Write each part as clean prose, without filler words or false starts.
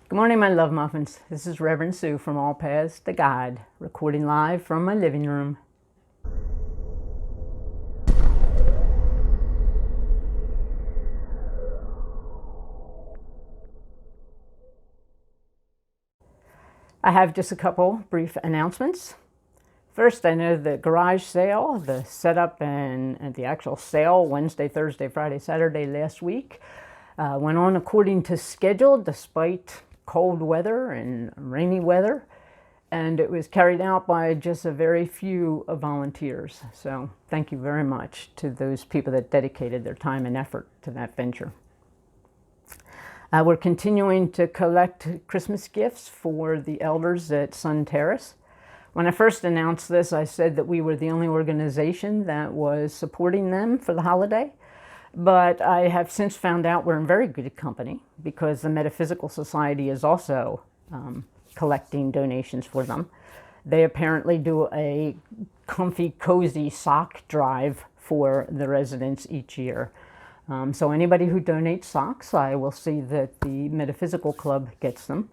Good morning, my love muffins. This is Reverend Sue from All Paths to God, recording live from my living room. I have just a couple brief announcements. First, I know the garage sale, the setup and the actual sale, Wednesday, Thursday, Friday, Saturday last week, went on according to schedule despite cold weather and rainy weather. And it was carried out by just a very few volunteers. So thank you very much to those people that dedicated their time and effort to that venture. We're continuing to collect Christmas gifts for the elders at Sun Terrace. When I first announced this, I said that we were the only organization that was supporting them for the holiday. But I have since found out we're in very good company because the Metaphysical Society is also collecting donations for them. They apparently do a comfy, cozy sock drive for the residents each year. So anybody who donates socks, I will see that the Metaphysical Club gets them.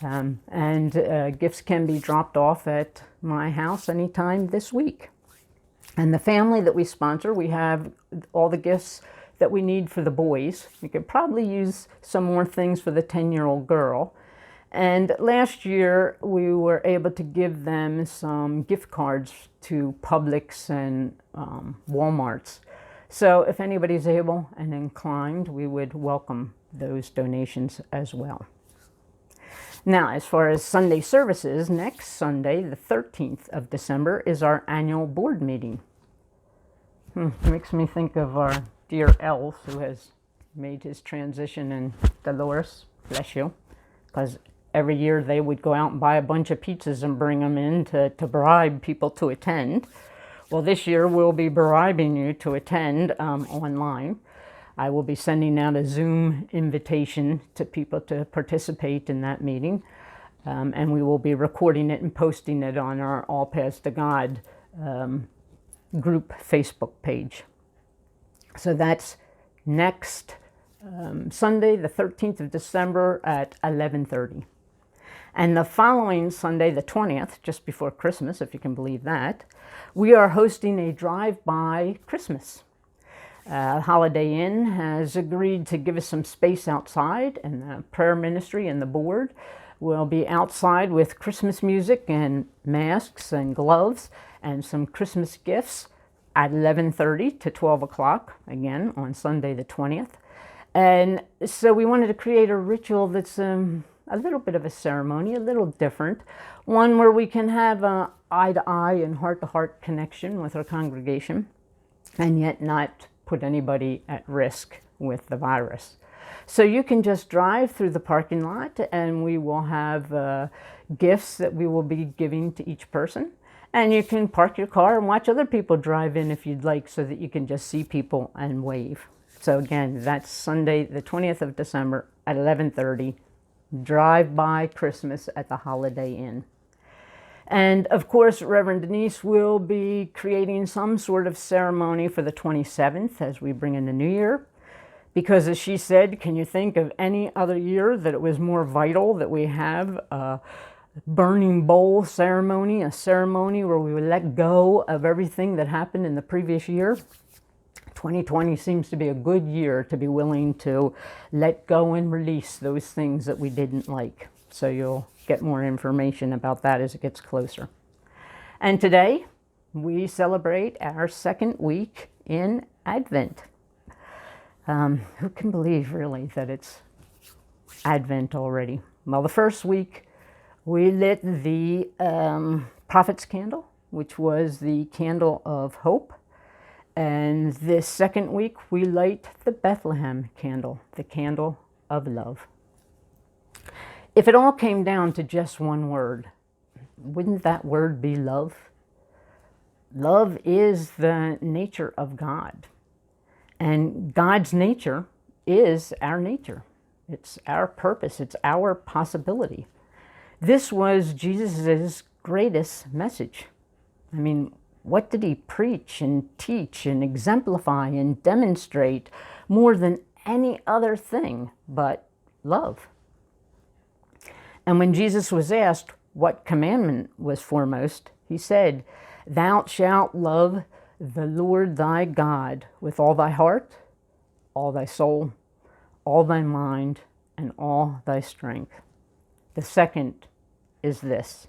And gifts can be dropped off at my house anytime this week. And the family that we sponsor, we have all the gifts that we need for the boys. We could probably use some more things for the 10-year-old girl. And last year, we were able to give them some gift cards to Publix and Walmarts. So if anybody's able and inclined, we would welcome those donations as well. Now, as far as Sunday services, next Sunday, the 13th of December, is our annual board meeting. Makes me think of our dear elf who has made his transition, and Dolores, bless you, because every year they would go out and buy a bunch of pizzas and bring them in to bribe people to attend. Well, this year we'll be bribing you to attend online. I will be sending out a Zoom invitation to people to participate in that meeting. And we will be recording it and posting it on our All Paths to God group Facebook page. So that's next Sunday, the 13th of December at 11:30. And the following Sunday, the 20th, just before Christmas, if you can believe that, we are hosting a drive-by Christmas. Holiday Inn has agreed to give us some space outside, and the prayer ministry and the board will be outside with Christmas music and masks and gloves and some Christmas gifts at 11:30 to 12 o'clock, again, on Sunday the 20th. And so we wanted to create a ritual that's a little bit of a ceremony, a little different, one where we can have an eye-to-eye and heart-to-heart connection with our congregation and yet not put anybody at risk with the virus. So you can just drive through the parking lot and we will have gifts that we will be giving to each person. And you can park your car and watch other people drive in if you'd like, so that you can just see people and wave. So again, that's Sunday, the 20th of December at 11:30, drive-by Christmas at the Holiday Inn. And of course, Reverend Denise will be creating some sort of ceremony for the 27th as we bring in the new year. Because as she said, can you think of any other year that it was more vital that we have a burning bowl ceremony, a ceremony where we would let go of everything that happened in the previous year? 2020 seems to be a good year to be willing to let go and release those things that we didn't like. So you'll get more information about that as it gets closer. And today, we celebrate our second week in Advent. Who can believe, really, that it's Advent already? Well, the first week, we lit the Prophet's Candle, which was the candle of hope. And this second week, we light the Bethlehem candle, the candle of love. If it all came down to just one word, wouldn't that word be love? Love is the nature of God. And God's nature is our nature. It's our purpose. It's our possibility. This was Jesus's greatest message. I mean, what did he preach and teach and exemplify and demonstrate more than any other thing but love? And when Jesus was asked what commandment was foremost, he said, "Thou shalt love the Lord thy God with all thy heart, all thy soul, all thy mind, and all thy strength." The second is this: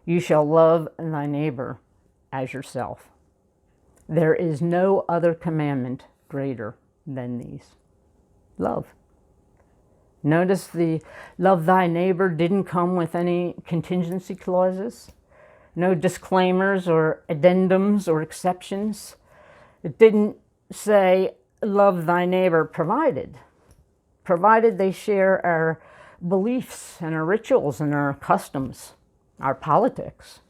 you shall love thy neighbor as yourself. There is no other commandment greater than these. Love. Notice the love thy neighbor didn't come with any contingency clauses, no disclaimers or addendums or exceptions. It didn't say love thy neighbor provided they share our beliefs and our rituals and our customs, our politics,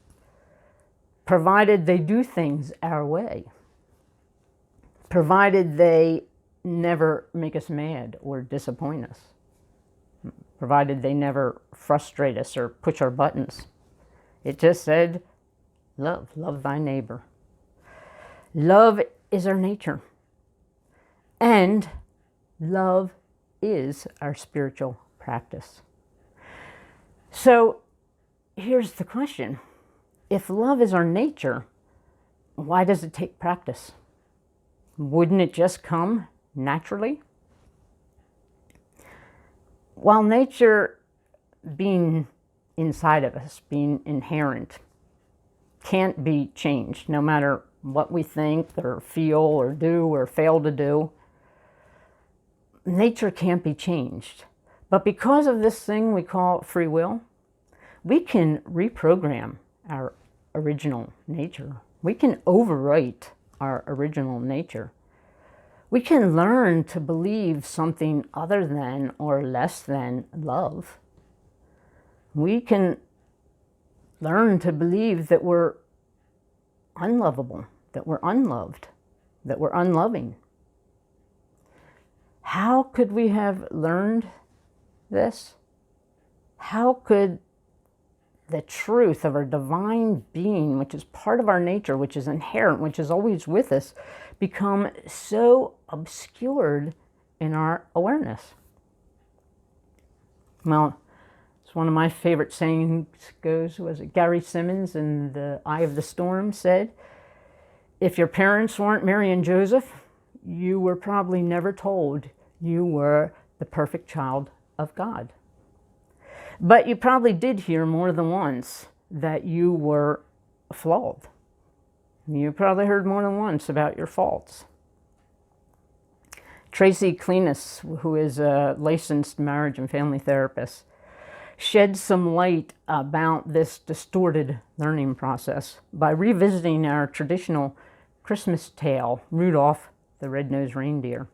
provided they do things our way, provided they never make us mad or disappoint us, provided they never frustrate us or push our buttons. It just said, love thy neighbor. Love is our nature, and love is our spiritual practice. So here's the question. If love is our nature, why does it take practice? Wouldn't it just come naturally? While nature, being inside of us, being inherent, can't be changed no matter what we think or feel or do or fail to do, nature can't be changed. But because of this thing we call free will, we can reprogram our original nature. We can overwrite our original nature. We can learn to believe something other than or less than love. We can learn to believe that we're unlovable, that we're unloved, that we're unloving. How could we have learned this? How could the truth of our divine being, which is part of our nature, which is inherent, which is always with us, become so obscured in our awareness? Well, it's one of my favorite sayings goes, was it Gary Simmons in The Eye of the Storm said, "If your parents weren't Mary and Joseph, you were probably never told you were the perfect child of God. But you probably did hear more than once that you were flawed. You probably heard more than once about your faults." Tracy Clenis, who is a licensed marriage and family therapist, shed some light about this distorted learning process by revisiting our traditional Christmas tale, Rudolph the Red-Nosed Reindeer.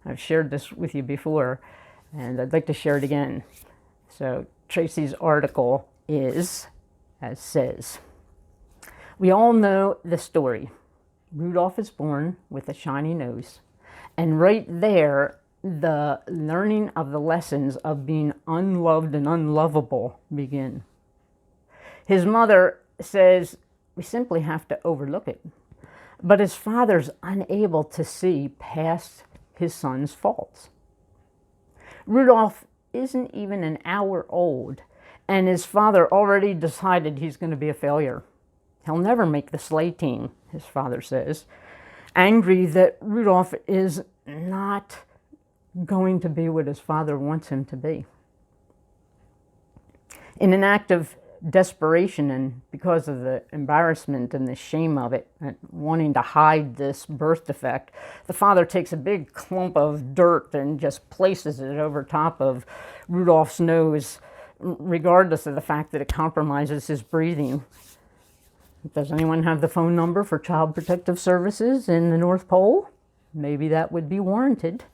I've shared this with you before, and I'd like to share it again. So Tracy's article is, as says, "We all know the story. Rudolph is born with a shiny nose, and right there, the learning of the lessons of being unloved and unlovable begin. His mother says we simply have to overlook it, but his father's unable to see past his son's faults. Rudolph isn't even an hour old, and his father already decided he's going to be a failure. He'll never make the sleigh team," his father says, angry that Rudolph is not going to be what his father wants him to be. In an act of desperation, and because of the embarrassment and the shame of it, and wanting to hide this birth defect, the father takes a big clump of dirt and just places it over top of Rudolph's nose, regardless of the fact that it compromises his breathing. Does anyone have the phone number for Child Protective Services in the North Pole? Maybe that would be warranted.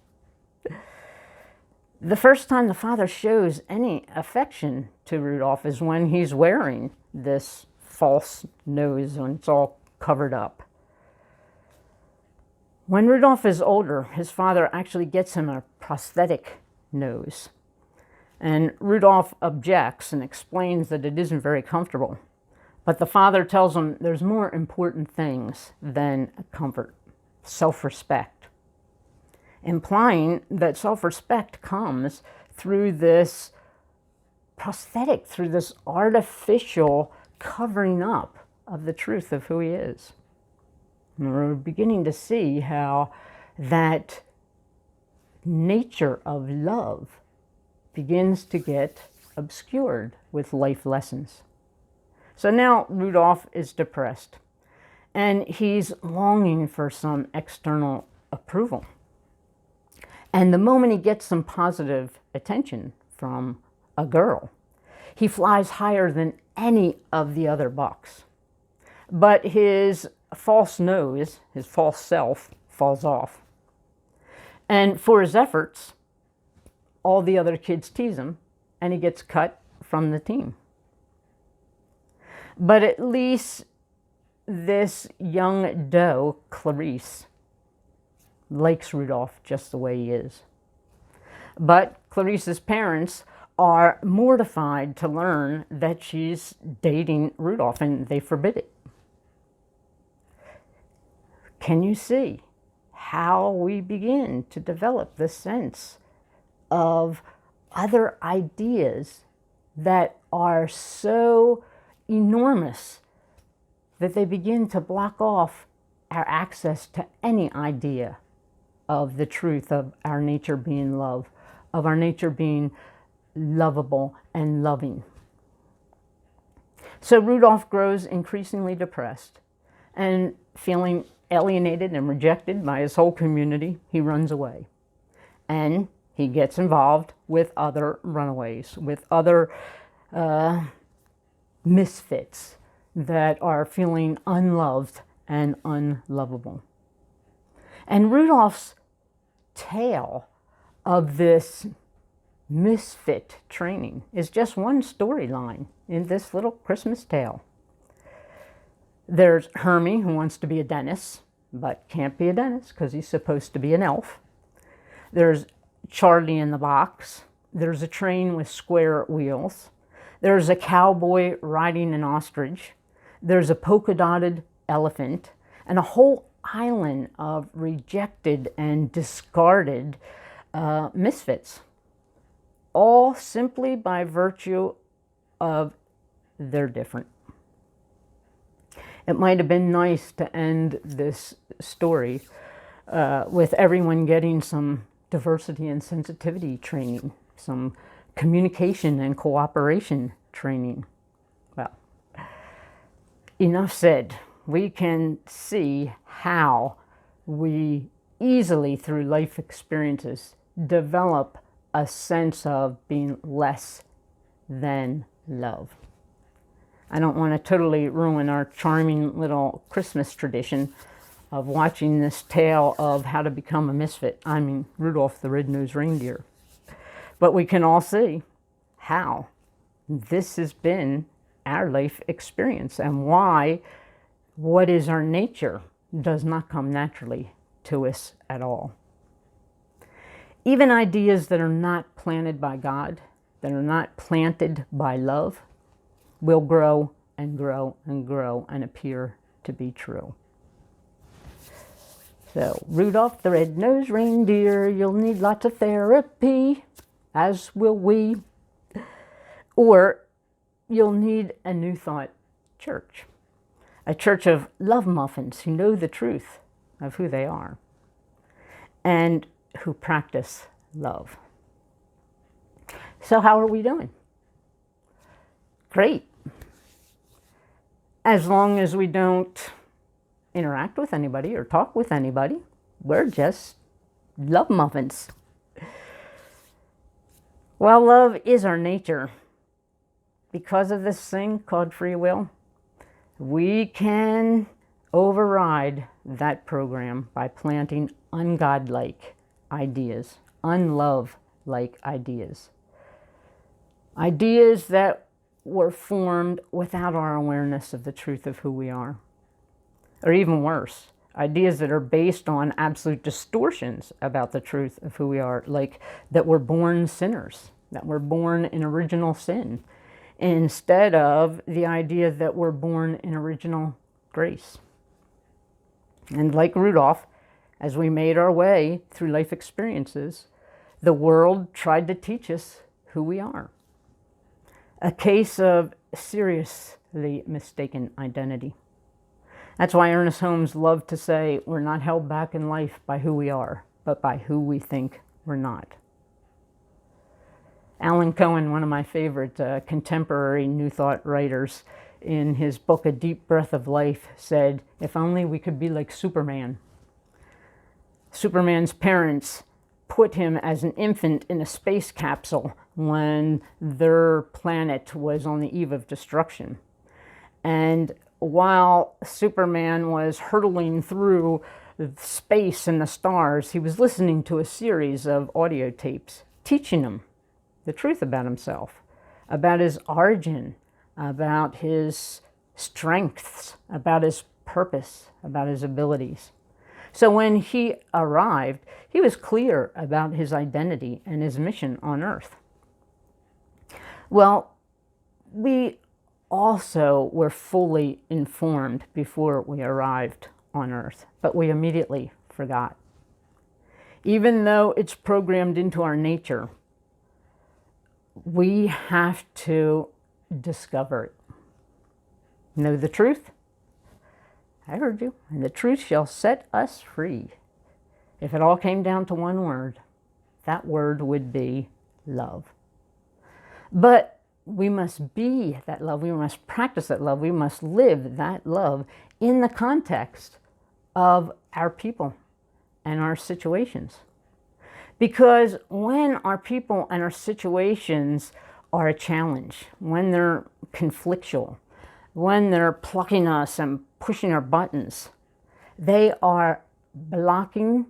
The first time the father shows any affection to Rudolph is when he's wearing this false nose and it's all covered up. When Rudolph is older, his father actually gets him a prosthetic nose. And Rudolph objects and explains that it isn't very comfortable. But the father tells him there's more important things than comfort: self-respect, implying that self-respect comes through this prosthetic, through this artificial covering up of the truth of who he is. And we're beginning to see how that nature of love begins to get obscured with life lessons. So now Rudolph is depressed, and he's longing for some external approval. And the moment he gets some positive attention from a girl, he flies higher than any of the other bucks. But his false nose, his false self, falls off. And for his efforts, all the other kids tease him, and he gets cut from the team. But at least this young doe, Clarice, likes Rudolph just the way he is. But Clarice's parents are mortified to learn that she's dating Rudolph, and they forbid it. Can you see how we begin to develop the sense of other ideas that are so enormous that they begin to block off our access to any idea of the truth of our nature being love, of our nature being lovable and loving. So Rudolph grows increasingly depressed, and feeling alienated and rejected by his whole community, he runs away. And he gets involved with other runaways, with other misfits that are feeling unloved and unlovable. And Rudolph's tale of this misfit training is just one storyline in this little Christmas tale. There's Hermie, who wants to be a dentist, but can't be a dentist because he's supposed to be an elf. There's Charlie in the box. There's a train with square wheels. There's a cowboy riding an ostrich. There's a polka-dotted elephant, and a whole island of rejected and discarded misfits, all simply by virtue of they're different. It might have been nice to end this story with everyone getting some diversity and sensitivity training, some communication and cooperation training. Well, enough said. We can see how we easily, through life experiences, develop a sense of being less than love. I don't want to totally ruin our charming little Christmas tradition of watching this tale of how to become a misfit. I mean, Rudolph the Red-Nosed Reindeer. But we can all see how this has been our life experience, and why what is our nature does not come naturally to us at all. Even ideas that are not planted by God, that are not planted by love, will grow and grow and grow and appear to be true. So, Rudolph the Red-Nosed Reindeer, you'll need lots of therapy, as will we. Or you'll need a New Thought church. A church of love muffins who know the truth of who they are and who practice love. So how are we doing? Great. As long as we don't interact with anybody or talk with anybody, we're just love muffins. Well, love is our nature. Because of this thing called free will, we can override that program by planting ungodlike ideas, unlove-like ideas. Ideas that were formed without our awareness of the truth of who we are. Or even worse, ideas that are based on absolute distortions about the truth of who we are, like that we're born sinners, that we're born in original sin, instead of the idea that we're born in original grace. And like Rudolph, as we made our way through life experiences, the world tried to teach us who we are. a case of seriously mistaken identity. That's why Ernest Holmes loved to say, we're not held back in life by who we are, but by who we think we're not. Alan Cohen, one of my favorite contemporary New Thought writers, in his book, A Deep Breath of Life, said, if only we could be like Superman. Superman's parents put him as an infant in a space capsule when their planet was on the eve of destruction. And while Superman was hurtling through space and the stars, he was listening to a series of audio tapes teaching him the truth about himself, about his origin, about his strengths, about his purpose, about his abilities. So when he arrived, he was clear about his identity and his mission on Earth. Well, we also were fully informed before we arrived on Earth, but we immediately forgot. Even though it's programmed into our nature, we have to discover it. Know the truth? I heard you. And the truth shall set us free. If it all came down to one word, that word would be love. But we must be that love. We must practice that love. We must live that love in the context of our people and our situations. Because when our people and our situations are a challenge, when they're conflictual, when they're plucking us and pushing our buttons, they are blocking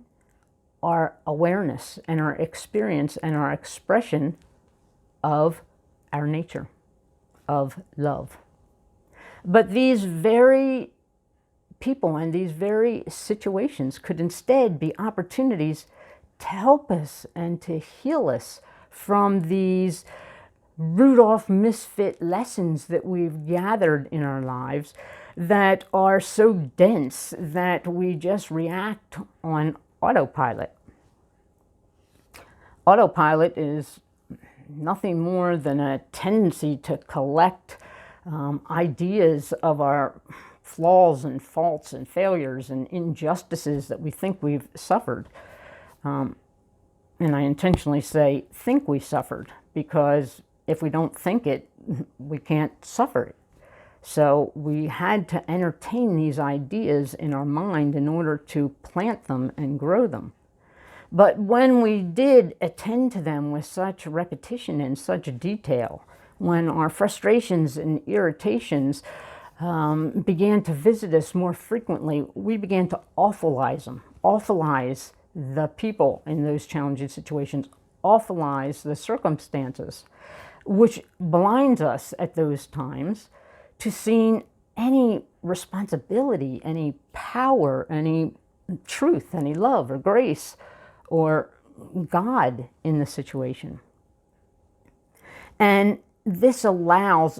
our awareness and our experience and our expression of our nature, of love. But these very people and these very situations could instead be opportunities to help us and to heal us from these Rudolph misfit lessons that we've gathered in our lives that are so dense that we just react on autopilot. Autopilot is nothing more than a tendency to collect ideas of our flaws and faults and failures and injustices that we think we've suffered. And I intentionally say think we suffered, because if we don't think it, we can't suffer it. So we had to entertain these ideas in our mind in order to plant them and grow them. But when we did attend to them with such repetition and such detail, when our frustrations and irritations began to visit us more frequently, we began to awfulize them, awfulize the people in those challenging situations, awfulize the circumstances, which blinds us at those times to seeing any responsibility, any power, any truth, any love or grace or God in the situation. And this allows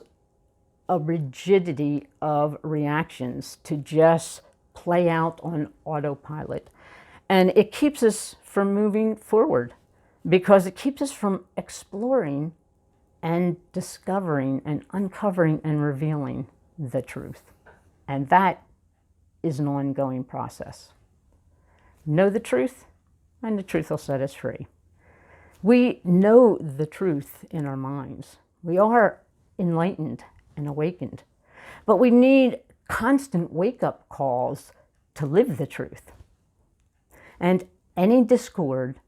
a rigidity of reactions to just play out on autopilot. And it keeps us from moving forward, because it keeps us from exploring and discovering and uncovering and revealing the truth. And that is an ongoing process. Know the truth, and the truth will set us free. We know the truth in our minds. We are enlightened and awakened. But we need constant wake-up calls to live the truth. And any discord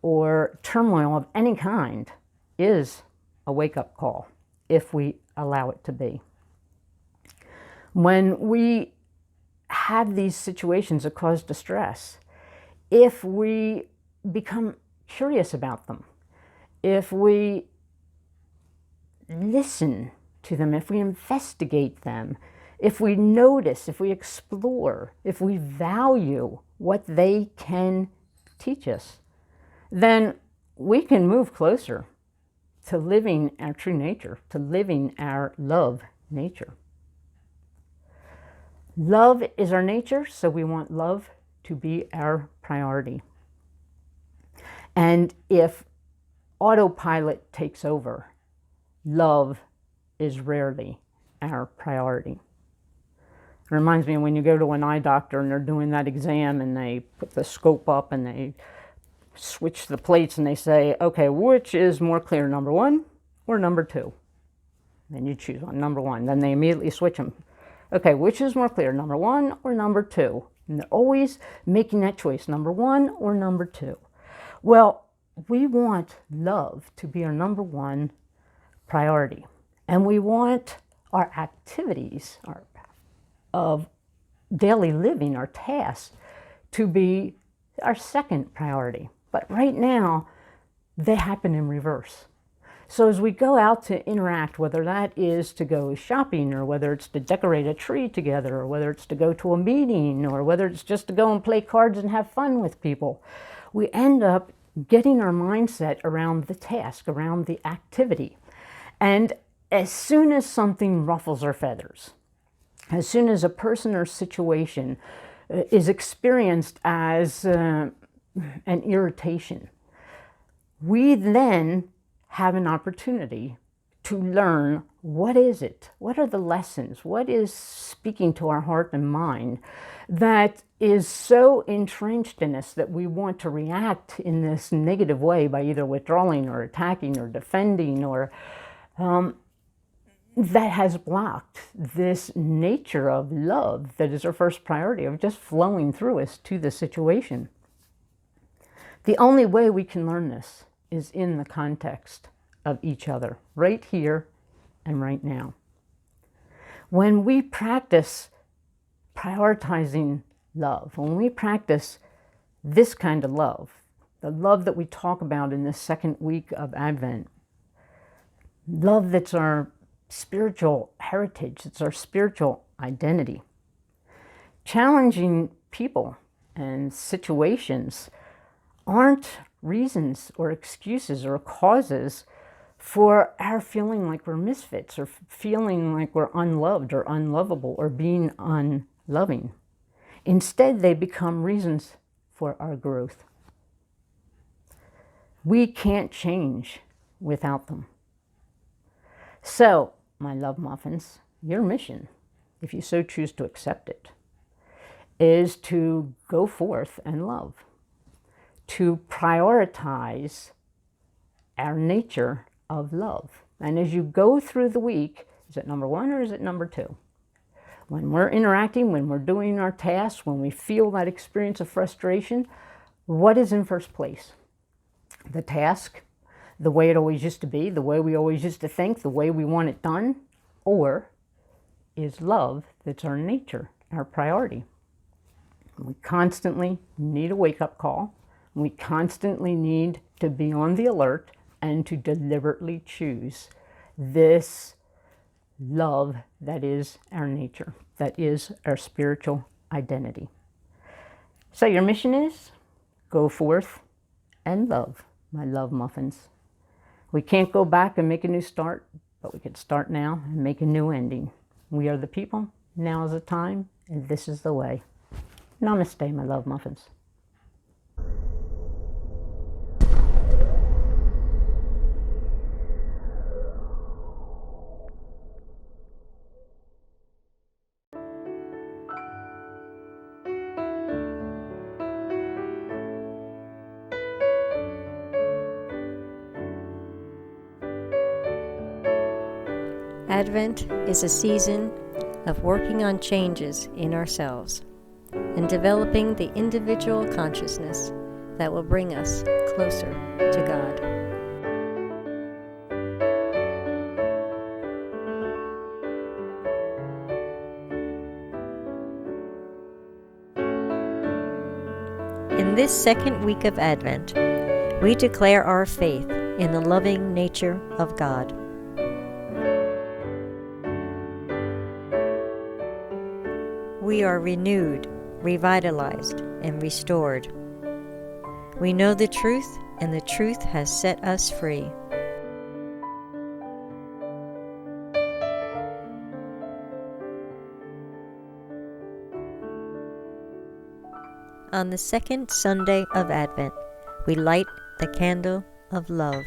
or turmoil of any kind is a wake-up call, if we allow it to be. When we have these situations that cause distress, if we become curious about them, if we listen to them, if we investigate them, if we notice, if we explore, if we value what they can teach us, then we can move closer to living our true nature, to living our love nature. Love is our nature, so we want love to be our priority. And if autopilot takes over, love is rarely our priority. It reminds me of when you go to an eye doctor and they're doing that exam and they put the scope up and they switch the plates and they say, okay, which is more clear, number 1 or number 2? Then you choose one, number 1. Then they immediately switch them. Okay, which is more clear, number 1 or number 2? And they're always making that choice, number 1 or number 2. Well, we want love to be our number 1 priority. And we want our activities of daily living, our tasks, to be our second priority. But right now, they happen in reverse. So as we go out to interact, whether that is to go shopping or whether it's to decorate a tree together or whether it's to go to a meeting or whether it's just to go and play cards and have fun with people, we end up getting our mindset around the task, around the activity. And as soon as something ruffles our feathers, as soon as a person or situation is experienced as an irritation, we then have an opportunity to learn, what is it? What are the lessons? What is speaking to our heart and mind that is so entrenched in us that we want to react in this negative way by either withdrawing or attacking or defending, or that has blocked this nature of love that is our first priority, of just flowing through us to the situation. The only way we can learn this is in the context of each other, right here and right now. When we practice prioritizing love, when we practice this kind of love, the love that we talk about in this second week of Advent, love that's our spiritual heritage, it's our spiritual identity. Challenging people and situations aren't reasons or excuses or causes for our feeling like we're misfits or feeling like we're unloved or unlovable or being unloving. Instead, they become reasons for our growth. We can't change without them. So, my love muffins, your mission, if you so choose to accept it, is to go forth and love, to prioritize our nature of love. And as you go through the week, is it number 1 or is it number 2? When we're interacting, when we're doing our tasks, when we feel that experience of frustration, what is in first place? The task, the way it always used to be, the way we always used to think, the way we want it done? Or is love that's our nature, our priority? We constantly need a wake-up call. We constantly need to be on the alert and to deliberately choose this love that is our nature, that is our spiritual identity. So your mission is go forth and love, my love muffins. We can't go back and make a new start, but we can start now and make a new ending. We are the people, now is the time, and this is the way. Namaste, my love muffins. Advent is a season of working on changes in ourselves and developing the individual consciousness that will bring us closer to God. In this second week of Advent, we declare our faith in the loving nature of God. We are renewed, revitalized, and restored. We know the truth, and the truth has set us free. On the second Sunday of Advent, we light the candle of love.